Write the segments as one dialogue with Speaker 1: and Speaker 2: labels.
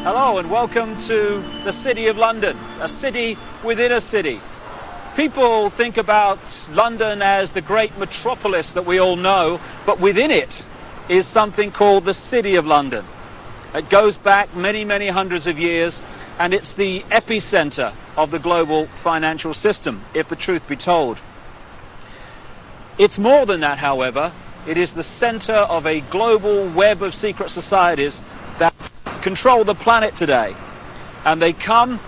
Speaker 1: Hello and welcome to the City of London, a city within a city. People think about London as the great metropolis that we all know, but within it is something called the City of London. It goes back many, many hundreds of years, and it's the epicenter of the global financial system, if the truth be told. It's more than that, however. It is the center of a global web of secret societies that control the planet today, and they come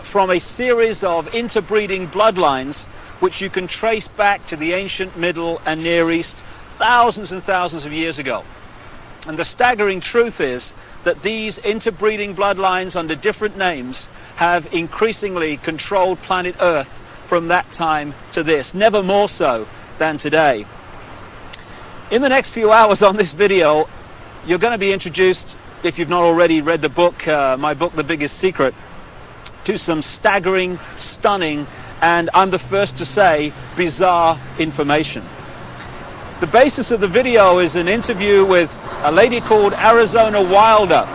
Speaker 1: from a series of interbreeding bloodlines which you can trace back to the ancient Middle and Near East thousands and thousands of years ago. And the staggering truth is that these interbreeding bloodlines under different names have increasingly controlled planet Earth from that time to this, never more so than today. In the next few hours on this video, you're going to be introduced, if you've not already read the book, my book, The Biggest Secret, to some staggering, stunning, and I'm the first to say, bizarre information. The basis of the video is an interview with a lady called Arizona Wilder,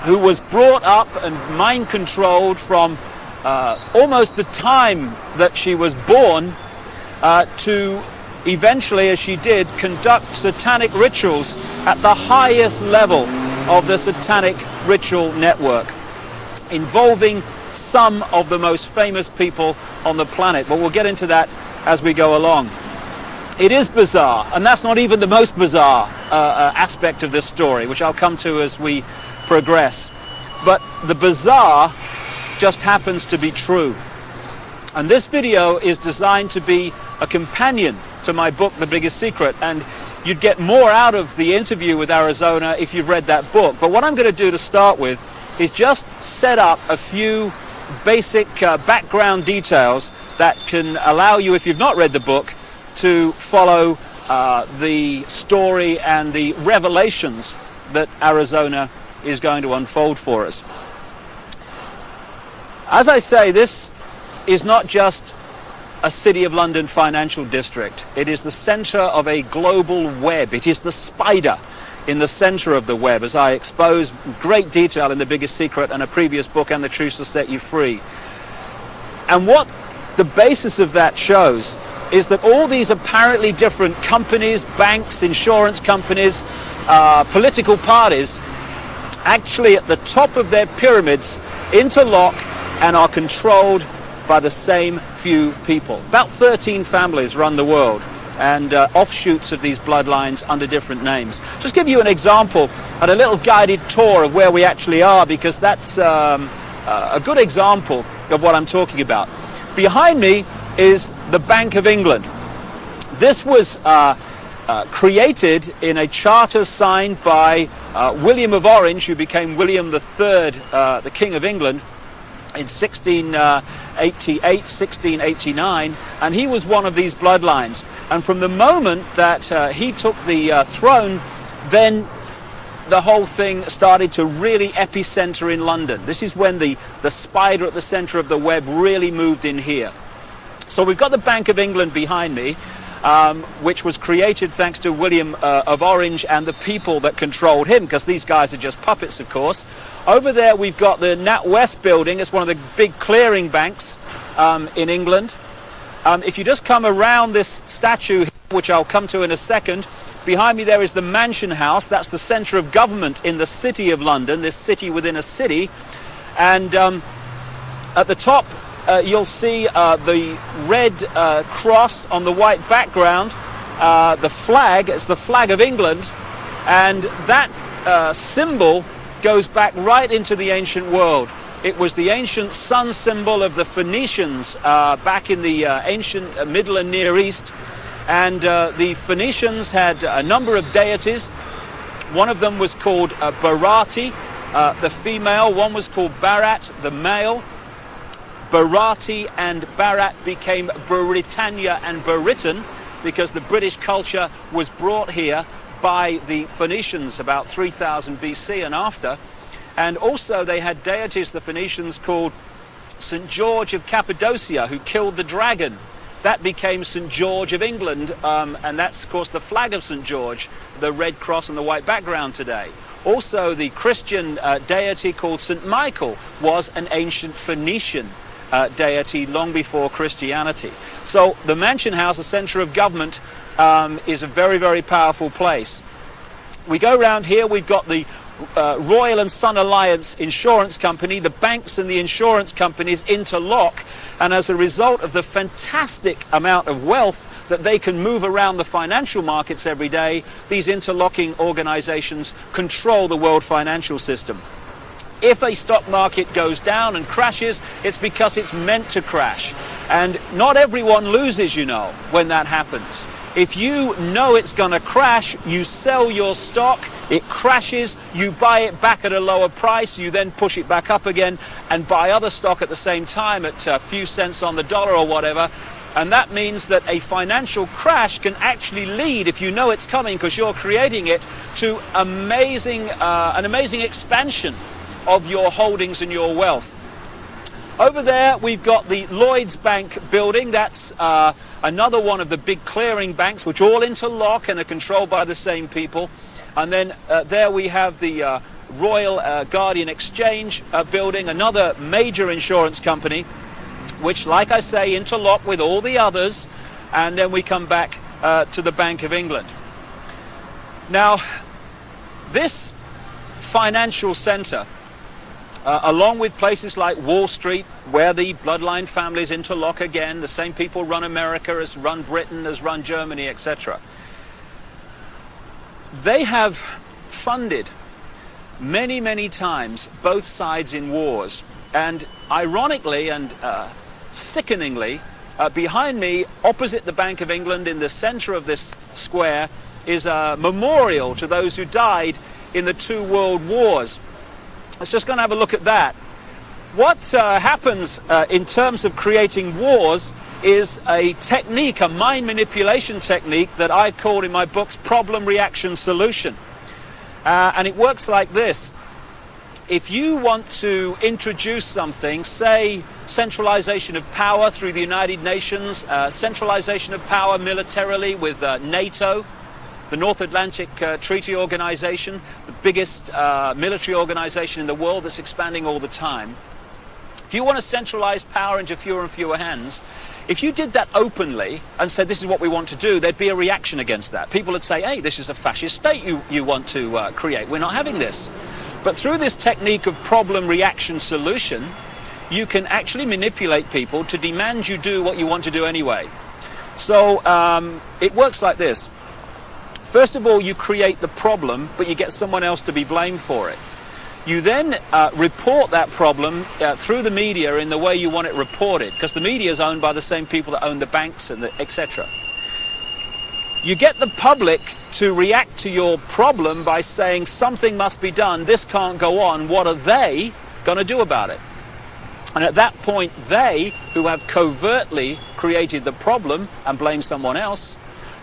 Speaker 1: who was brought up and mind-controlled from almost the time that she was born to eventually, as she did, conduct satanic rituals at the highest level of the satanic ritual network, involving some of the most famous people on the planet. But we'll get into that as we go along. It is bizarre, and that's not even the most bizarre aspect of this story, which I'll come to as we progress. But the bizarre just happens to be true. And this video is designed to be a companion to my book, The Biggest Secret, and you'd get more out of the interview with Arizona if you've read that book. But what I'm going to do to start with is just set up a few basic background details that can allow you, if you've not read the book, to follow the story and the revelations that Arizona is going to unfold for us. As I say, this is not just a City of London financial district. It is the center of a global web. It is the spider in the center of the web, as I expose great detail in The Biggest Secret and a previous book, And the Truth Will Set You Free. And what the basis of that shows is that all these apparently different companies, banks, insurance companies, political parties, actually at the top of their pyramids interlock and are controlled by the same few people. About 13 families run the world, and offshoots of these bloodlines under different names. Just give you an example and a little guided tour of where we actually are, because that's a good example of what I'm talking about. Behind me is the Bank of England. This was created in a charter signed by William of Orange, who became William III, the King of England, in 1688, 1689, and he was one of these bloodlines. And from the moment that he took the throne, then the whole thing started to really epicenter in London. This is when the spider at the center of the web really moved in here. So we've got the Bank of England behind me, which was created thanks to William of Orange and the people that controlled him, because these guys are just puppets, of course. Over there we've got the NatWest building. It's one of the big clearing banks in England. If you just come around this statue, which I'll come to in a second, behind me there is the Mansion House. That's the center of government in the City of London, this city within a city. And at the top you'll see the red cross on the white background, the flag. It's the flag of England, and that symbol goes back right into the ancient world. It was the ancient sun symbol of the Phoenicians back in the ancient Middle and Near East, and the Phoenicians had a number of deities. One of them was called Barati, the female. One was called Barat, the male. Barati and Barat became Britannia and Britain because the British culture was brought here by the Phoenicians about 3000 BC and after. And also they had deities, the Phoenicians, called St. George of Cappadocia, who killed the dragon. That became St. George of England, and that's, of course, the flag of St. George, the red cross and the white background today. Also, the Christian deity called St. Michael was an ancient Phoenician deity long before Christianity. So the Mansion House, the center of government, is a very, very powerful place. We go around here, we've got the Royal and Son Alliance Insurance Company. The banks and the insurance companies interlock, and as a result of the fantastic amount of wealth that they can move around the financial markets every day, these interlocking organizations control the world financial system. If a stock market goes down and crashes, it's because it's meant to crash. And not everyone loses, you know, when that happens. If you know it's going to crash, you sell your stock, it crashes, you buy it back at a lower price, you then push it back up again and buy other stock at the same time at a few cents on the dollar or whatever. And that means that a financial crash can actually lead, if you know it's coming because you're creating it, to an amazing expansion of your holdings and your wealth. Over there we've got the Lloyds Bank building. That's another one of the big clearing banks which all interlock and are controlled by the same people. And then there we have the Royal Guardian Exchange building, another major insurance company which, like I say, interlock with all the others. And then we come back to the Bank of England. Now, this financial center, along with places like Wall Street, where the bloodline families interlock again, the same people run America as run Britain, as run Germany, etc. They have funded many, many times both sides in wars. And ironically and sickeningly, behind me, opposite the Bank of England, in the center of this square, is a memorial to those who died in the 2 world wars. Let's just go and have a look at that. What happens in terms of creating wars is a technique, a mind manipulation technique that I've called in my books problem, reaction, solution. And it works like this. If you want to introduce something, say centralization of power through the United Nations, centralization of power militarily with NATO, the North Atlantic Treaty Organization, the biggest military organization in the world that's expanding all the time. If you want to centralize power into fewer and fewer hands, if you did that openly and said this is what we want to do, there'd be a reaction against that. People would say, hey, this is a fascist state you want to create. We're not having this. But through this technique of problem, reaction, solution, you can actually manipulate people to demand you do what you want to do anyway. So it works like this. First of all, you create the problem, but you get someone else to be blamed for it. You then report that problem through the media in the way you want it reported, because the media is owned by the same people that own the banks and etc. You get the public to react to your problem by saying something must be done, this can't go on, what are they going to do about it? And at that point, they, who have covertly created the problem and blame someone else,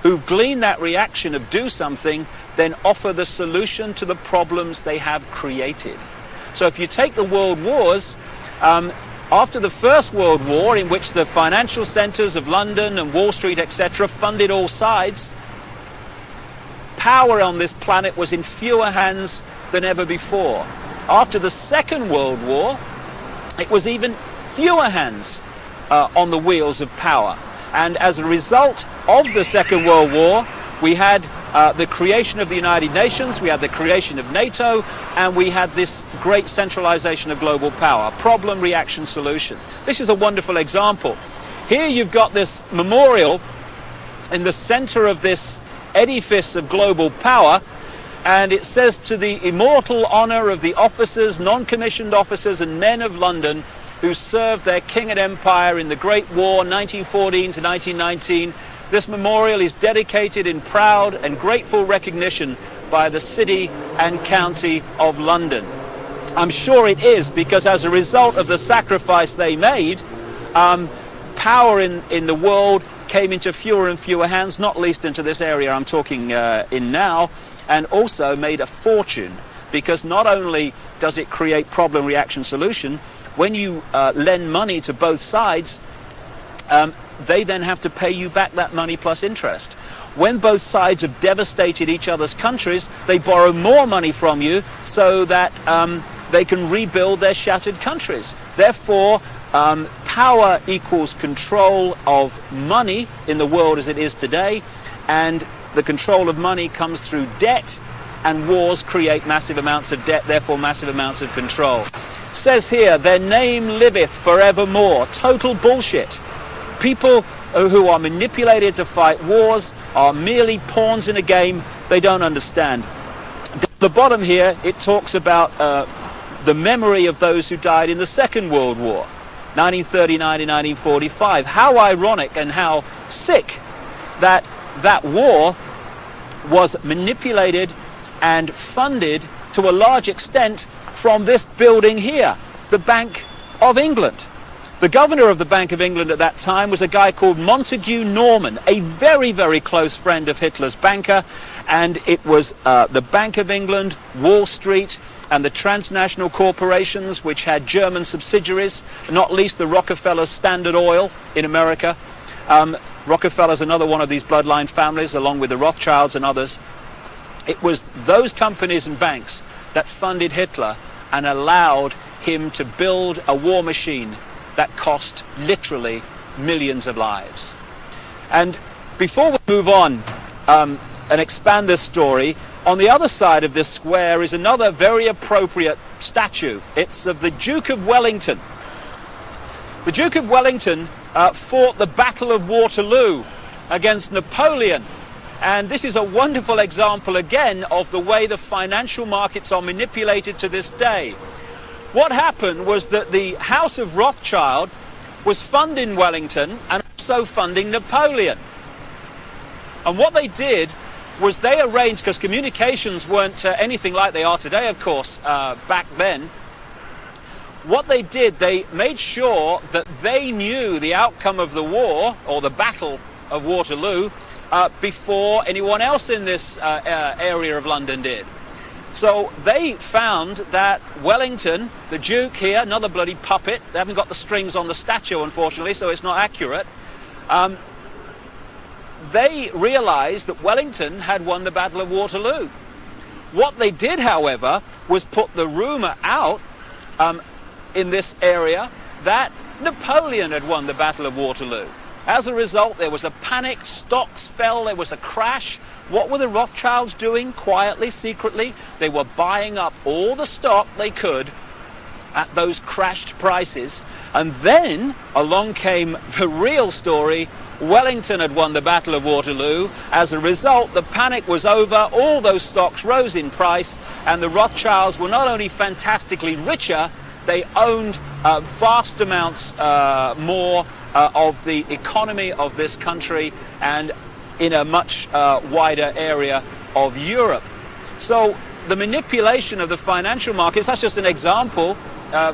Speaker 1: who've gleaned that reaction of do something, then offer the solution to the problems they have created. So if you take the world wars, after the First World War, in which the financial centers of London and Wall Street, etc., funded all sides, power on this planet was in fewer hands than ever before. After the Second World War, it was even fewer hands on the wheels of power. And as a result of the Second World War, we had the creation of the United Nations, we had the creation of NATO, and we had this great centralization of global power. Problem, reaction, solution. This is a wonderful example. Here you've got this memorial in the center of this edifice of global power, and it says, to the immortal honor of the officers, non-commissioned officers and men of London who served their king and empire in the Great War 1914 to 1919, this memorial is dedicated in proud and grateful recognition by the City and County of London. I'm sure it is, because as a result of the sacrifice they made, power in the world came into fewer and fewer hands, not least into this area I'm talking in now, and also made a fortune, because not only does it create problem, reaction, solution, when you lend money to both sides, they then have to pay you back that money plus interest. when both sides have devastated each other's countries, they borrow more money from you so that they can rebuild their shattered countries. Therefore, power equals control of money in the world as it is today, and the control of money comes through debt, and wars create massive amounts of debt, therefore massive amounts of control. It says here, their name liveth forevermore. Total bullshit. People who are manipulated to fight wars are merely pawns in a game they don't understand. At the bottom here, it talks about the memory of those who died in the Second World War, 1939 to 1945. How ironic and how sick that that war was manipulated and funded to a large extent from this building here, the Bank of England. The governor of the Bank of England at that time was a guy called Montague Norman, a very, very close friend of Hitler's banker, and it was the Bank of England, Wall Street, and the transnational corporations which had German subsidiaries, not least the Rockefeller Standard Oil in America. Rockefeller's another one of these bloodline families, along with the Rothschilds and others. It was those companies and banks that funded Hitler and allowed him to build a war machine that cost literally millions of lives. And before we move on and expand this story, on the other side of this square is another very appropriate statue. It's of the Duke of Wellington. The Duke of Wellington fought the Battle of Waterloo against Napoleon. And this is a wonderful example again of the way the financial markets are manipulated to this day. What happened was that the House of Rothschild was funding Wellington and also funding Napoleon. And what they did was they arranged, because communications weren't anything like they are today, of course, back then. What they did, they made sure that they knew the outcome of the war, or the Battle of Waterloo, before anyone else in this area of London did. So they found that Wellington, the Duke here, another bloody puppet, they haven't got the strings on the statue unfortunately, so it's not accurate, they realized that Wellington had won the Battle of Waterloo. What they did, however, was put the rumor out in this area that Napoleon had won the Battle of Waterloo. As a result, there was a panic, stocks fell, there was a crash. What were the Rothschilds doing quietly, secretly? They were buying up all the stock they could at those crashed prices. And then along came the real story. Wellington had won the Battle of Waterloo. As a result, the panic was over, all those stocks rose in price, and the Rothschilds were not only fantastically richer, they owned vast amounts more of the economy of this country and in a much wider area of Europe. So the manipulation of the financial markets, that's just an example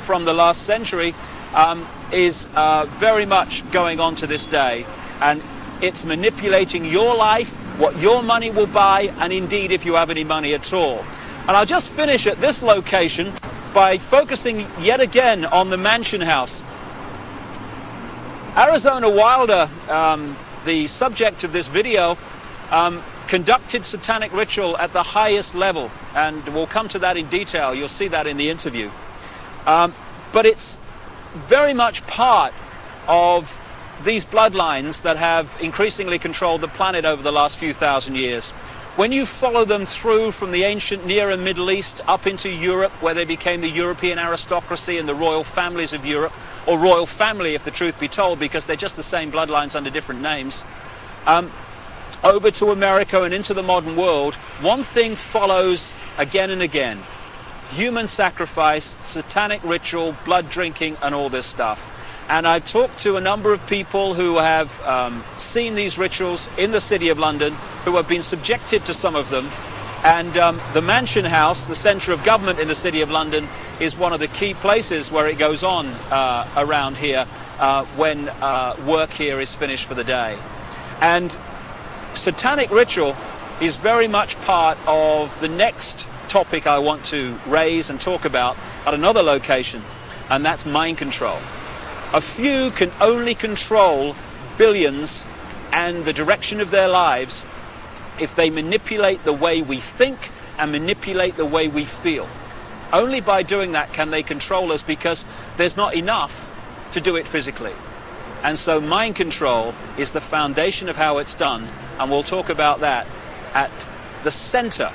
Speaker 1: from the last century, is very much going on to this day. And it's manipulating your life, what your money will buy, and indeed if you have any money at all. And I'll just finish at this location by focusing yet again on the Mansion House. Arizona Wilder, the subject of this video, conducted satanic ritual at the highest level, and we'll come to that in detail. You'll see that in the interview. But it's very much part of these bloodlines that have increasingly controlled the planet over the last few thousand years. When you follow them through from the ancient Near and Middle East up into Europe, where they became the European aristocracy and the royal families of Europe, or royal family if the truth be told, because they're just the same bloodlines under different names, over to America and into the modern world, one thing follows again and again: human sacrifice, satanic ritual, blood drinking, and all this stuff. And I've talked to a number of people who have seen these rituals in the City of London, who have been subjected to some of them. And the Mansion House, the centre of government in the City of London, is one of the key places where it goes on around here when work here is finished for the day. And satanic ritual is very much part of the next topic I want to raise and talk about at another location, and that's mind control. A few can only control billions and the direction of their lives if they manipulate the way we think and manipulate the way we feel. Only by doing that can they control us, because there's not enough to do it physically. And so mind control is the foundation of how it's done, and we'll talk about that at the center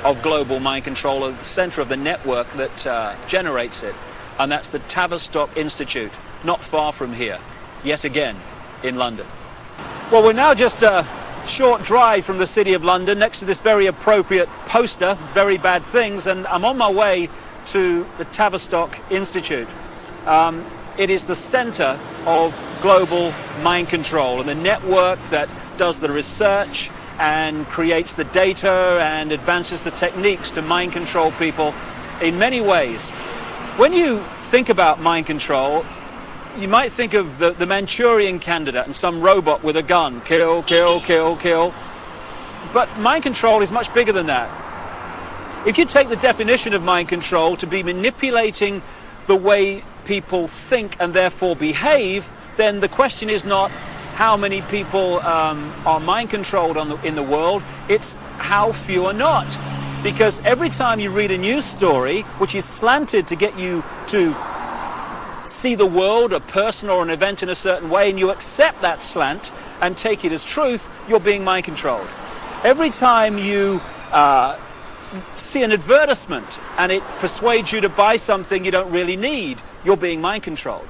Speaker 1: of global mind control, at the center of the network that generates it, and that's the Tavistock Institute, not far from here, yet again in London. Well, we're now just a short drive from the City of London, next to this very appropriate poster, Very Bad Things, and I'm on my way to the Tavistock Institute. It is the center of global mind control and the network that does the research and creates the data and advances the techniques to mind control people in many ways. When you think about mind control, you might think of the Manchurian candidate and some robot with a gun, kill, kill, kill, kill. But mind control is much bigger than that. If you take the definition of mind control to be manipulating the way people think and therefore behave, then the question is not how many people are mind controlled in the world, it's how few are not. Because every time you read a news story which is slanted to get you to see the world, a person or an event in a certain way, and you accept that slant and take it as truth, you're being mind controlled. Every time you see an advertisement and it persuades you to buy something you don't really need, you're being mind controlled.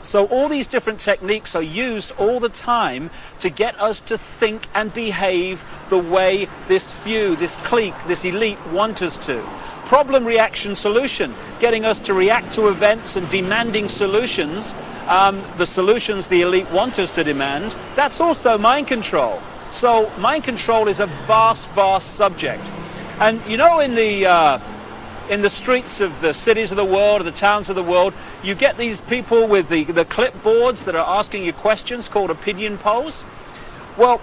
Speaker 1: So all these different techniques are used all the time to get us to think and behave the way this few, this clique, this elite want us to. Problem, reaction, solution, getting us to react to events and demanding solutions, the solutions the elite want us to demand. That's also mind control. So mind control is a vast, vast subject. And you know, in the streets of the cities of the world, or the towns of the world, you get these people with the clipboards that are asking you questions called opinion polls. Well,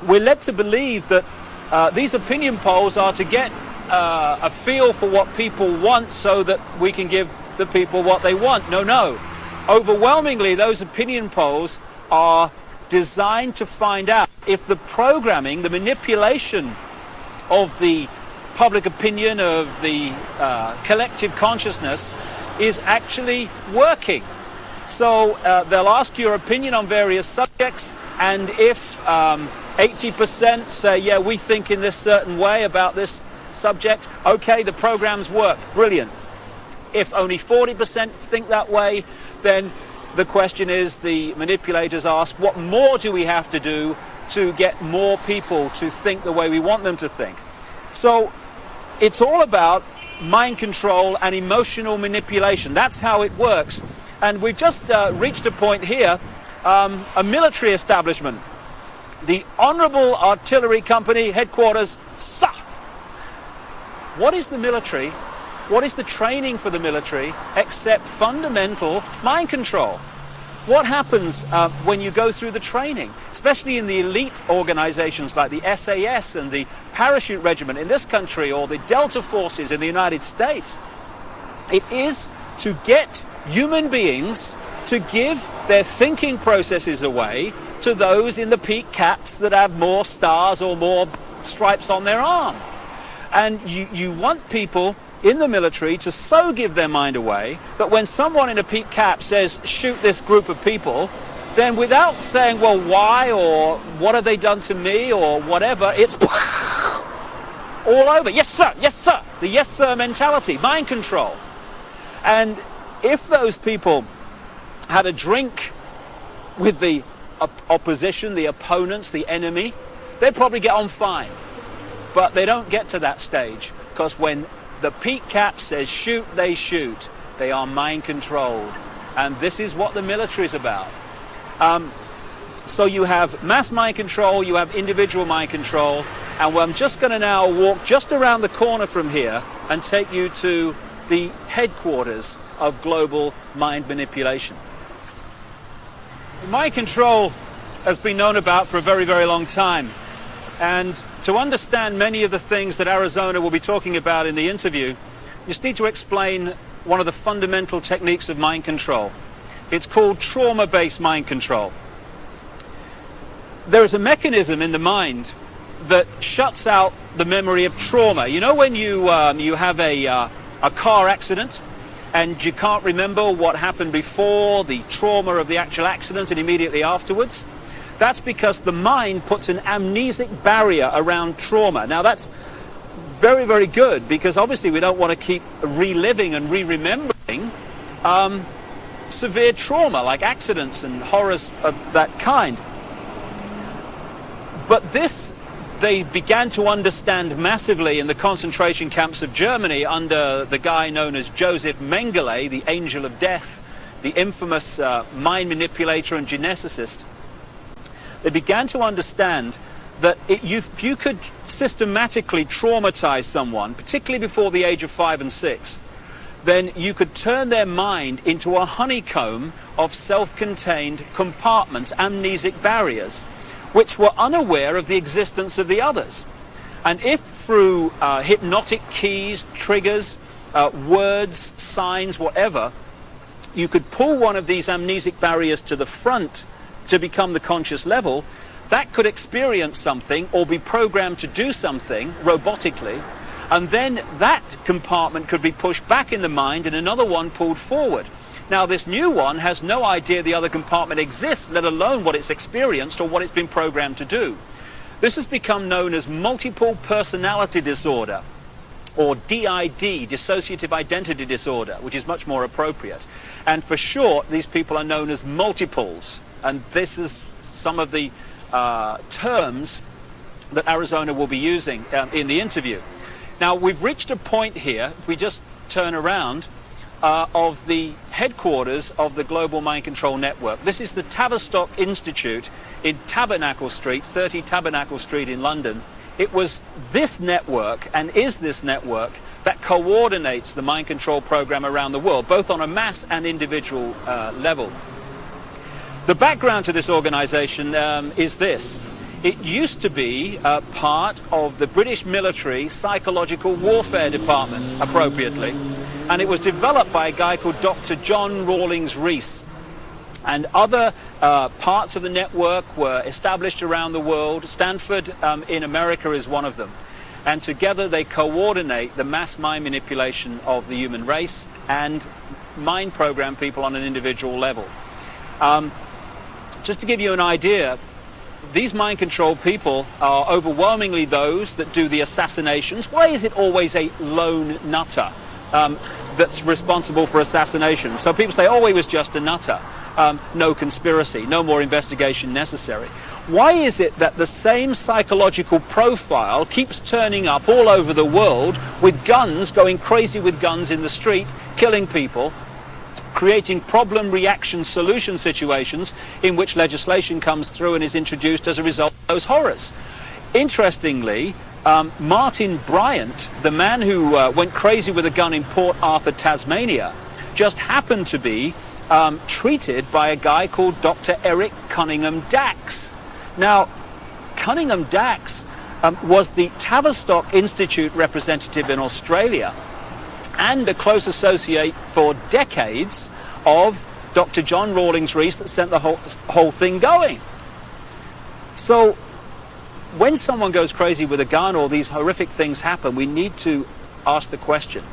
Speaker 1: we're led to believe that these opinion polls are to get a feel for what people want so that we can give the people what they want. No, no. Overwhelmingly, those opinion polls are designed to find out if the programming, the manipulation of the public opinion, of the collective consciousness, is actually working. So they'll ask your opinion on various subjects, and if 80% say, yeah, we think in this certain way about this subject, okay, the programs work, brilliant. If only 40% think that way, then the question is, the manipulators ask, what more do we have to do to get more people to think the way we want them to think? So it's all about mind control and emotional manipulation. That's how it works. And we've just reached a point here, a military establishment. The Honourable Artillery Company headquarters, SAR. What is the military? What is the training for the military except fundamental mind control? What happens when you go through the training, especially in the elite organizations like the SAS and the Parachute Regiment in this country, or the Delta Forces in the United States? It is to get human beings to give their thinking processes away to those in the peak caps that have more stars or more stripes on their arm. And you want people in the military to so give their mind away that when someone in a peak cap says, shoot this group of people, then without saying, well, why, or what have they done to me, or whatever, it's all over. Yes, sir, yes, sir. The yes, sir mentality, mind control. And if those people had a drink with the opposition, the opponents, the enemy, they'd probably get on fine. But they don't get to that stage, because when the peak cap says shoot, they shoot. They are mind controlled. And this is what the military is about. So you have mass mind control, you have individual mind control, and I'm just going to now walk just around the corner from here and take you to the headquarters of global mind manipulation. Mind control has been known about for a very, very long time. And to understand many of the things that Arizona will be talking about in the interview, you just need to explain one of the fundamental techniques of mind control. It's called trauma-based mind control. There is a mechanism in the mind that shuts out the memory of trauma. You know when you have a car accident and you can't remember what happened before, the trauma of the actual accident and immediately afterwards? That's because the mind puts an amnesic barrier around trauma. Now that's very, very good, because obviously we don't want to keep reliving and re-remembering severe trauma like accidents and horrors of that kind. But this they began to understand massively in the concentration camps of Germany under the guy known as Joseph Mengele, the Angel of Death, the infamous mind manipulator and geneticist. They began to understand that if you could systematically traumatize someone, particularly before the age of 5 and 6, then you could turn their mind into a honeycomb of self-contained compartments, amnesic barriers, which were unaware of the existence of the others. And if through hypnotic keys, triggers, words, signs, whatever, you could pull one of these amnesic barriers to the front to become the conscious level, that could experience something or be programmed to do something robotically, and then that compartment could be pushed back in the mind and another one pulled forward. Now this new one has no idea the other compartment exists, let alone what it's experienced or what it's been programmed to do. This has become known as multiple personality disorder, or DID, dissociative identity disorder, which is much more appropriate. And for short, these people are known as multiples. And this is some of the terms that Arizona will be using in the interview. Now, we've reached a point here, if we just turn around, of the headquarters of the Global Mind Control Network. This is the Tavistock Institute in Tabernacle Street, 30 Tabernacle Street in London. It was this network, and is this network, that coordinates the mind control program around the world, both on a mass and individual level. The background to this organization is this. It used to be part of the British military psychological warfare department, appropriately, and it was developed by a guy called Dr. John Rawlings Rees. And other parts of the network were established around the world. Stanford in America is one of them. And together they coordinate the mass mind manipulation of the human race and mind program people on an individual level. Just to give you an idea, these mind control people are overwhelmingly those that do the assassinations. Why is it always a lone nutter that's responsible for assassination? So people say, oh, he was just a nutter. No conspiracy, no more investigation necessary. Why is it that the same psychological profile keeps turning up all over the world with guns, going crazy with guns in the street, killing people, creating problem, reaction, solution situations in which legislation comes through and is introduced as a result of those horrors? Interestingly, Martin Bryant, the man who went crazy with a gun in Port Arthur, Tasmania, just happened to be treated by a guy called Dr. Eric Cunningham Dax. Now, Cunningham Dax was the Tavistock Institute representative in Australia and a close associate for decades of Dr. John Rawlings Rees that sent the whole thing going. So when someone goes crazy with a gun or these horrific things happen, we need to ask the question,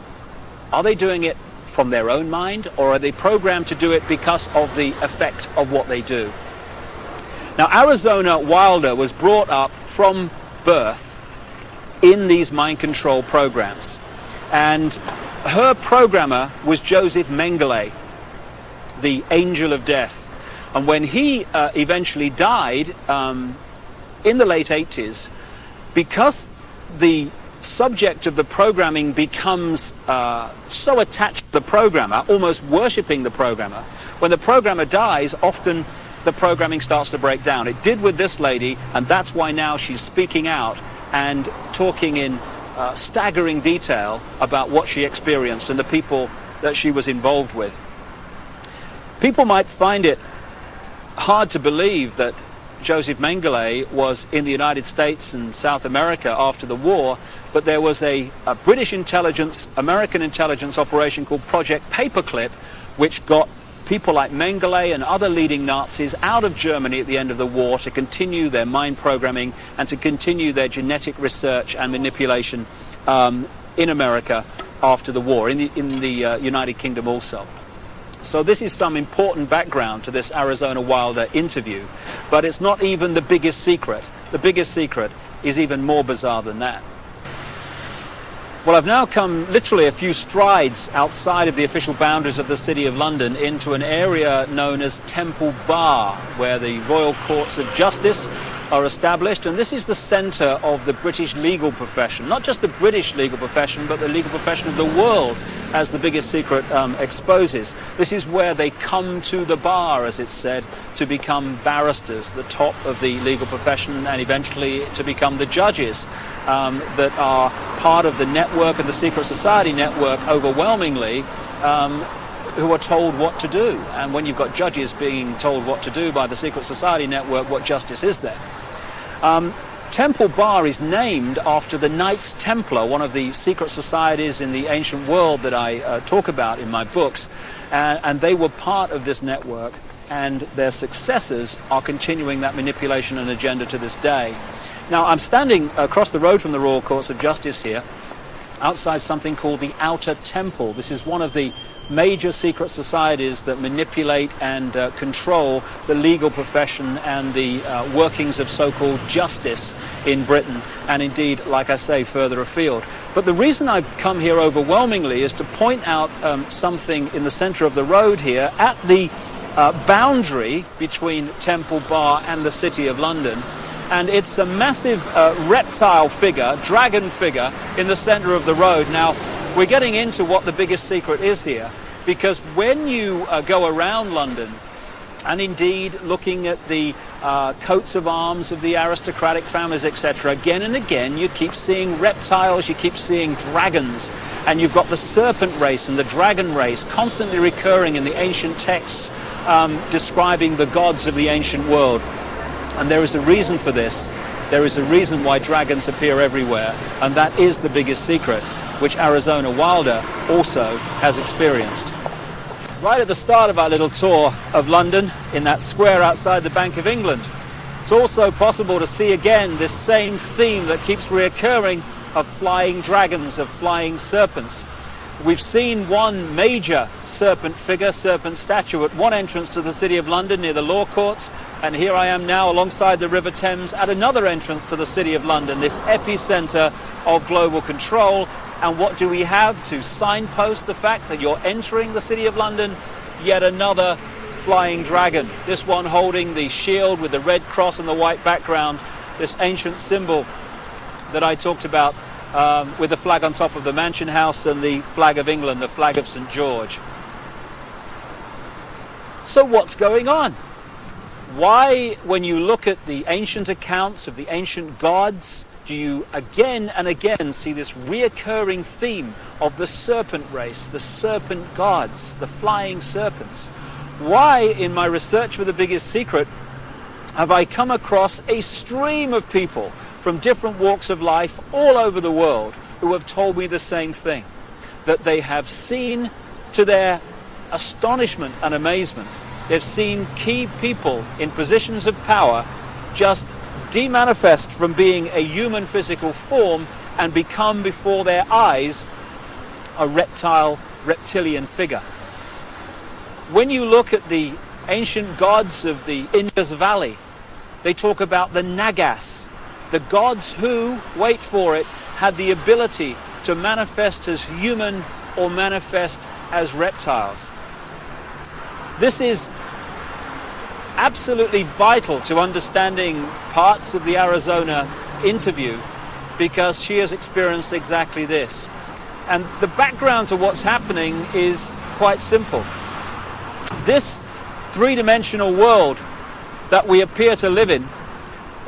Speaker 1: are they doing it from their own mind, or are they programmed to do it because of the effect of what they do? Now, Arizona Wilder was brought up from birth in these mind control programs, and her programmer was Joseph Mengele, the Angel of Death. And when he eventually died in the late 80s, because the subject of the programming becomes so attached to the programmer, almost worshipping the programmer, when the programmer dies, often the programming starts to break down. It did with this lady, and that's why now she's speaking out and talking in staggering detail about what she experienced and the people that she was involved with. People might find it hard to believe that Joseph Mengele was in the United States and South America after the war, but there was a British intelligence, American intelligence operation called Project Paperclip, which got people like Mengele and other leading Nazis out of Germany at the end of the war to continue their mind programming and to continue their genetic research and manipulation in America after the war, in the United Kingdom also. So this is some important background to this Arizona Wilder interview, but it's not even the biggest secret. The biggest secret is even more bizarre than that. Well, I've now come literally a few strides outside of the official boundaries of the City of London into an area known as Temple Bar, where the Royal Courts of Justice are established, and this is the centre of the British legal profession. Not just the British legal profession, but the legal profession of the world, as the biggest secret exposes. This is where they come to the bar, as it's said, to become barristers, the top of the legal profession, and eventually to become the judges that are part of the network and the secret society network overwhelmingly, who are told what to do. And when you've got judges being told what to do by the secret society network, what justice is there? Temple Bar is named after the Knights Templar, one of the secret societies in the ancient world that I talk about in my books, and they were part of this network, and their successors are continuing that manipulation and agenda to this day. Now, I'm standing across the road from the Royal Courts of Justice here, outside something called the Outer Temple. This is one of the major secret societies that manipulate and control the legal profession and the workings of so-called justice in Britain, and indeed, like I say, further afield. But the reason I've come here overwhelmingly is to point out something in the centre of the road here at the boundary between Temple Bar and the City of London. And it's a massive reptile figure, dragon figure, in the centre of the road. Now, we're getting into what the biggest secret is here, because when you go around London, and indeed looking at the coats of arms of the aristocratic families, etc., again and again you keep seeing reptiles, you keep seeing dragons, and you've got the serpent race and the dragon race constantly recurring in the ancient texts describing the gods of the ancient world. And there is a reason for this. There is a reason why dragons appear everywhere, and that is the biggest secret, which Arizona Wilder also has experienced. Right at the start of our little tour of London, in that square outside the Bank of England, it's also possible to see again this same theme that keeps reoccurring of flying dragons, of flying serpents. We've seen one major serpent figure, serpent statue, at one entrance to the City of London near the Law Courts, and here I am now alongside the River Thames at another entrance to the City of London, this epicenter of global control. And what do we have to signpost the fact that you're entering the City of London? Yet another flying dragon, this one holding the shield with the red cross and the white background, this ancient symbol that I talked about with the flag on top of the Mansion House and the flag of England, the flag of St. George. So what's going on? Why, when you look at the ancient accounts of the ancient gods, do you again and again see this reoccurring theme of the serpent race, the serpent gods, the flying serpents? Why, in my research for the biggest secret, have I come across a stream of people from different walks of life all over the world who have told me the same thing, that they have seen, to their astonishment and amazement, they've seen key people in positions of power just demanifest from being a human physical form and become before their eyes a reptilian figure. When you look at the ancient gods of the Indus Valley, they talk about the Nagas, the gods who, wait for it, had the ability to manifest as human or manifest as reptiles. This is absolutely vital to understanding parts of the Arizona interview, because she has experienced exactly this. And the background to what's happening is quite simple. This three-dimensional world that we appear to live in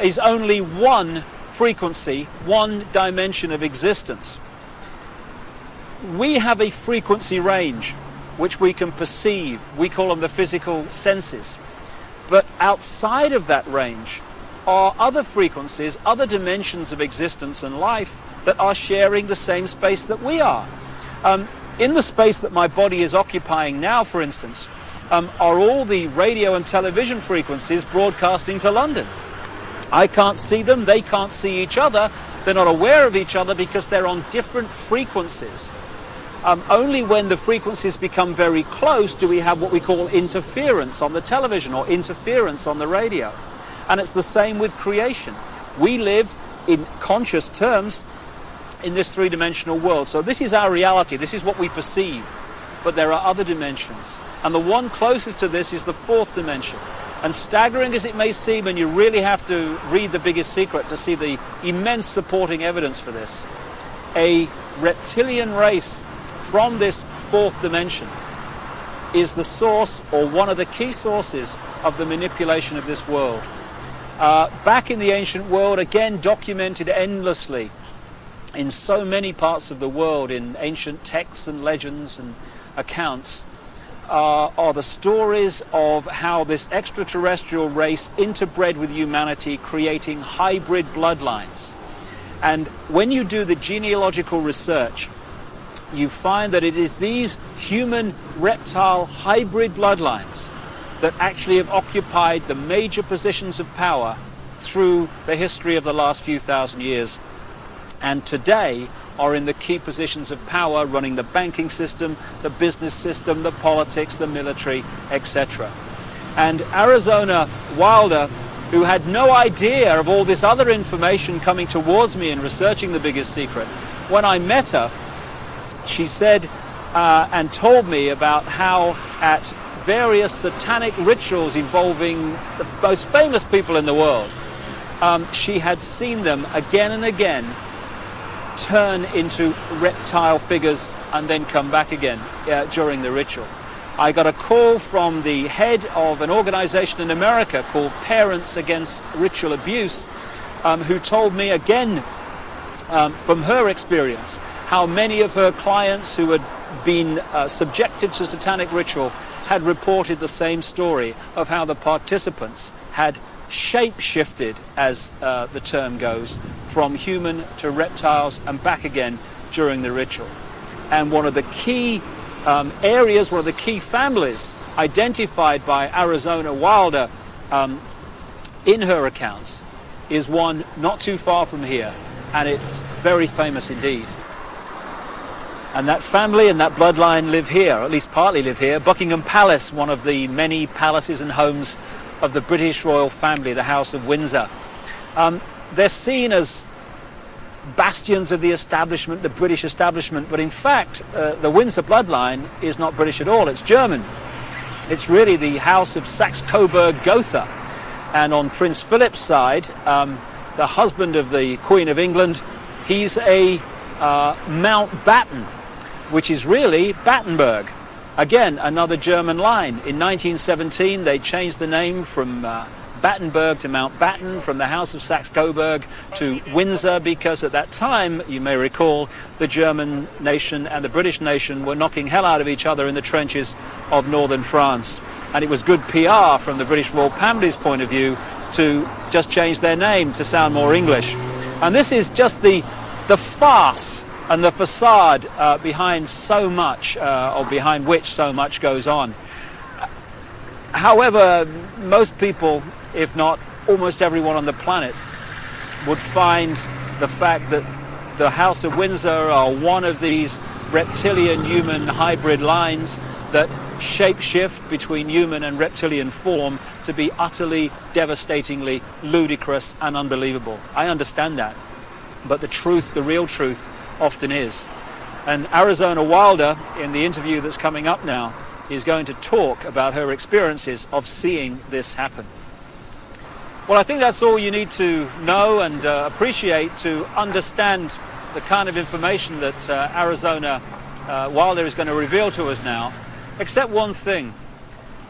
Speaker 1: is only one frequency, one dimension of existence. We have a frequency range which we can perceive. We call them the physical senses. But outside of that range are other frequencies, other dimensions of existence and life that are sharing the same space that we are. In the space that my body is occupying now, for instance, are all the radio and television frequencies broadcasting to London. I can't see them, they can't see each other, they're not aware of each other because they're on different frequencies. Only when the frequencies become very close do we have what we call interference on the television or interference on the radio. And it's the same with creation. We live in conscious terms in this three-dimensional world. So this is our reality, this is what we perceive. But there are other dimensions. And the one closest to this is the fourth dimension. And staggering as it may seem, and you really have to read The Biggest Secret to see the immense supporting evidence for this, a reptilian race from this fourth dimension is the source, or one of the key sources, of the manipulation of this world. Back in the ancient world, again documented endlessly in so many parts of the world, in ancient texts and legends and accounts, are the stories of how this extraterrestrial race interbred with humanity, creating hybrid bloodlines. And when you do the genealogical research, you find that it is these human-reptile hybrid bloodlines that actually have occupied the major positions of power through the history of the last few thousand years, and today are in the key positions of power, running the banking system, the business system, the politics, the military, etc. And Arizona Wilder, who had no idea of all this other information coming towards me in researching The Biggest Secret, when I met her, she said and told me about how at various satanic rituals involving the most famous people in the world, she had seen them again and again turn into reptile figures and then come back again during the ritual. I got a call from the head of an organization in America called Parents Against Ritual Abuse, who told me again from her experience how many of her clients who had been subjected to satanic ritual had reported the same story of how the participants had shape-shifted, as the term goes, from human to reptiles and back again during the ritual. And one of the key areas, one of the key families identified by Arizona Wilder in her accounts is one not too far from here, and it's very famous indeed. And that family and that bloodline live here, or at least partly live here. Buckingham Palace, one of the many palaces and homes of the British royal family, the House of Windsor. They're seen as bastions of the establishment, the British establishment, but in fact the Windsor bloodline is not British at all, it's German. It's really the House of Saxe-Coburg-Gotha. And on Prince Philip's side, the husband of the Queen of England, he's a Mountbatten, which is really Battenberg. Again, another German line. In 1917, they changed the name from Battenberg to Mountbatten, from the House of Saxe-Coburg to Windsor, because at that time, you may recall, the German nation and the British nation were knocking hell out of each other in the trenches of northern France. And it was good PR from the British royal family's point of view to just change their name to sound more English. And this is just the farce and the facade behind so much, or behind which so much goes on. However, most people, if not almost everyone on the planet, would find the fact that the House of Windsor are one of these reptilian-human hybrid lines that shape-shift between human and reptilian form to be utterly, devastatingly ludicrous and unbelievable. I understand that. But the truth, the real truth, often is. And Arizona Wilder, in the interview that's coming up now, is going to talk about her experiences of seeing this happen. Well, I think that's all you need to know and appreciate to understand the kind of information that Arizona Wilder is going to reveal to us now, except one thing.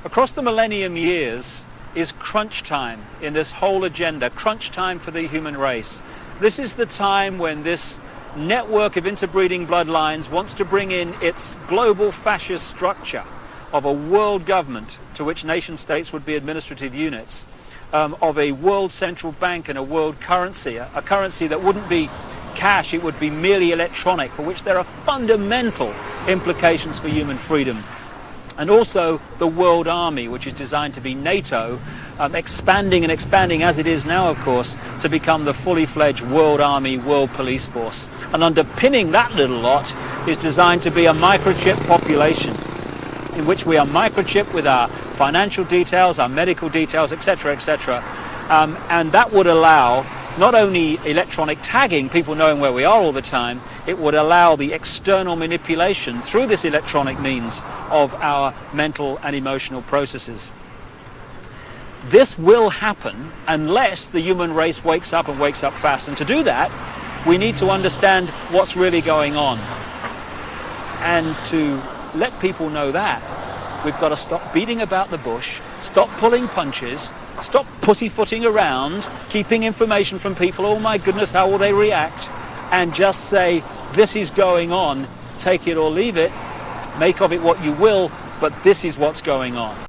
Speaker 1: Across the millennium years is crunch time in this whole agenda, crunch time for the human race. This is the time when this network of interbreeding bloodlines wants to bring in its global fascist structure of a world government to which nation states would be administrative units, of a world central bank and a world currency, a currency that wouldn't be cash, it would be merely electronic, for which there are fundamental implications for human freedom. And also the World Army, which is designed to be NATO, expanding and expanding as it is now, of course, to become the fully fledged World Army, World Police Force. And underpinning that little lot is designed to be a microchip population, in which we are microchipped with our financial details, our medical details, etc., etc. And that would allow not only electronic tagging, people knowing where we are all the time, it would allow the external manipulation through this electronic means of our mental and emotional processes. This will happen unless the human race wakes up and wakes up fast. And to do that, we need to understand what's really going on. And to let people know that, we've got to stop beating about the bush, stop pulling punches, stop pussyfooting around, keeping information from people, oh my goodness, how will they react, and just say, this is going on, take it or leave it, make of it what you will, but this is what's going on.